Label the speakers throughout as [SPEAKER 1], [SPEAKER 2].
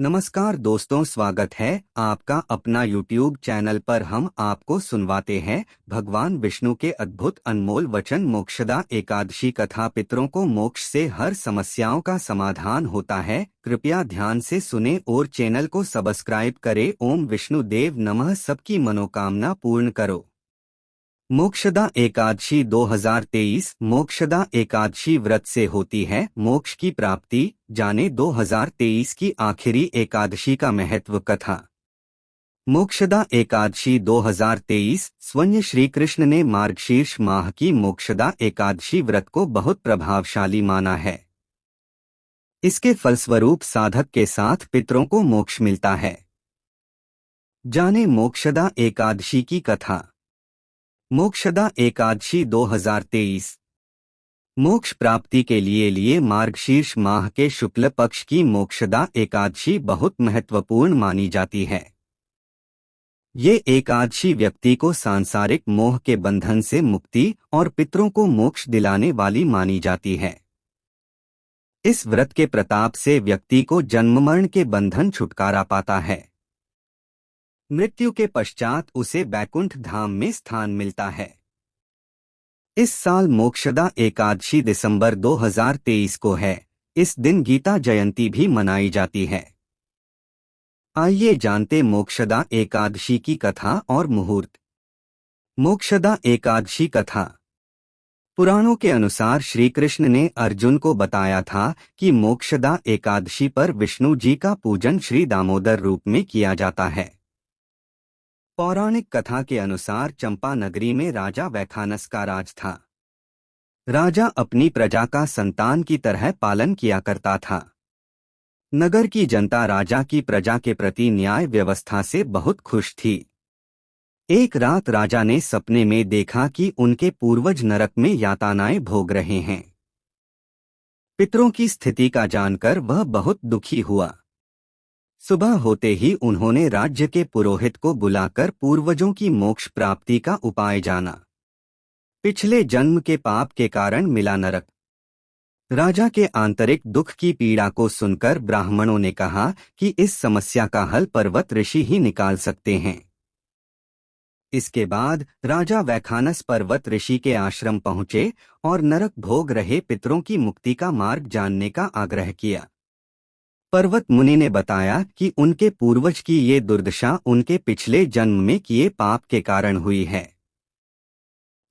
[SPEAKER 1] नमस्कार दोस्तों, स्वागत है आपका अपना YouTube चैनल पर। हम आपको सुनवाते हैं भगवान विष्णु के अद्भुत अनमोल वचन। मोक्षदा एकादशी कथा। पितरों को मोक्ष से हर समस्याओं का समाधान होता है। कृपया ध्यान से सुने और चैनल को सब्सक्राइब करें। ओम विष्णु देव नमः। सबकी मनोकामना पूर्ण करो। मोक्षदा एकादशी 2023। मोक्षदा एकादशी व्रत से होती है मोक्ष की प्राप्ति। जाने 2023 की आखिरी एकादशी का महत्व। कथा। मोक्षदा एकादशी 2023। स्वयं श्री कृष्ण ने मार्गशीर्ष माह की मोक्षदा एकादशी व्रत को बहुत प्रभावशाली माना है। इसके फलस्वरूप साधक के साथ पितरों को मोक्ष मिलता है। जाने मोक्षदा एकादशी की कथा। मोक्षदा एकादशी 2023। मोक्ष प्राप्ति के लिए मार्गशीर्ष माह के शुक्ल पक्ष की मोक्षदा एकादशी बहुत महत्वपूर्ण मानी जाती है। ये एकादशी व्यक्ति को सांसारिक मोह के बंधन से मुक्ति और पितरों को मोक्ष दिलाने वाली मानी जाती है। इस व्रत के प्रताप से व्यक्ति को जन्म मरण के बंधन छुटकारा पाता है। मृत्यु के पश्चात उसे बैकुंठ धाम में स्थान मिलता है। इस साल मोक्षदा एकादशी दिसंबर 2023 को है। इस दिन गीता जयंती भी मनाई जाती है। आइए जानते मोक्षदा एकादशी की कथा और मुहूर्त। मोक्षदा एकादशी कथा। पुराणों के अनुसार श्री कृष्ण ने अर्जुन को बताया था कि मोक्षदा एकादशी पर विष्णु जी का पूजन श्री दामोदर रूप में किया जाता है। पौराणिक कथा के अनुसार चंपा नगरी में राजा वैखानस का राज था। राजा अपनी प्रजा का संतान की तरह पालन किया करता था। नगर की जनता राजा की प्रजा के प्रति न्याय व्यवस्था से बहुत खुश थी। एक रात राजा ने सपने में देखा कि उनके पूर्वज नरक में यातनाएं भोग रहे हैं। पितरों की स्थिति का जानकर वह बहुत दुखी हुआ। सुबह होते ही उन्होंने राज्य के पुरोहित को बुलाकर पूर्वजों की मोक्ष प्राप्ति का उपाय जाना। पिछले जन्म के पाप के कारण मिला नरक। राजा के आंतरिक दुख की पीड़ा को सुनकर ब्राह्मणों ने कहा कि इस समस्या का हल पर्वत ऋषि ही निकाल सकते हैं। इसके बाद राजा वैखानस पर्वत ऋषि के आश्रम पहुंचे और नरक भोग रहे पितरों की मुक्ति का मार्ग जानने का आग्रह किया। पर्वत मुनि ने बताया कि उनके पूर्वज की ये दुर्दशा उनके पिछले जन्म में किए पाप के कारण हुई है।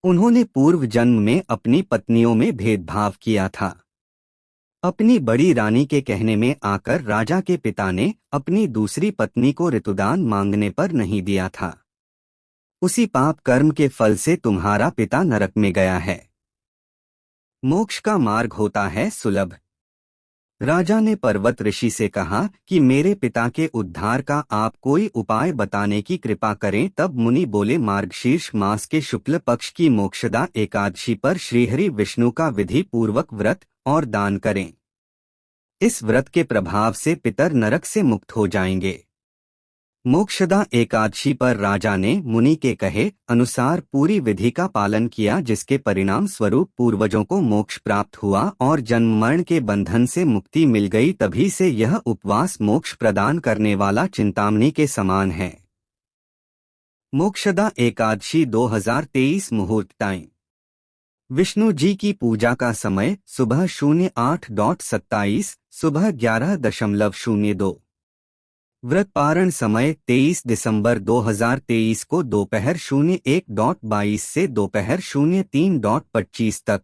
[SPEAKER 1] उन्होंने पूर्व जन्म में अपनी पत्नियों में भेदभाव किया था। अपनी बड़ी रानी के कहने में आकर राजा के पिता ने अपनी दूसरी पत्नी को ऋतुदान मांगने पर नहीं दिया था। उसी पाप कर्म के फल से तुम्हारा पिता नरक में गया है। मोक्ष का मार्ग होता है सुलभ। राजा ने पर्वत ऋषि से कहा कि मेरे पिता के उद्धार का आप कोई उपाय बताने की कृपा करें। तब मुनि बोले, मार्गशीर्ष मास के शुक्ल पक्ष की मोक्षदा एकादशी पर श्रीहरि विष्णु का विधि पूर्वक व्रत और दान करें। इस व्रत के प्रभाव से पितर नरक से मुक्त हो जाएंगे। मोक्षदा एकादशी पर राजा ने मुनि के कहे अनुसार पूरी विधि का पालन किया, जिसके परिणाम स्वरूप पूर्वजों को मोक्ष प्राप्त हुआ और जन्म मरण के बंधन से मुक्ति मिल गई। तभी से यह उपवास मोक्ष प्रदान करने वाला चिंतामणि के समान है। मोक्षदा एकादशी 2023 मुहूर्त टाइम। विष्णु जी की पूजा का समय सुबह 08:27, सुबह 11:02। व्रत पारण समय 23 दिसंबर 2023 को दोपहर 01:22 से दोपहर 03:25 तक।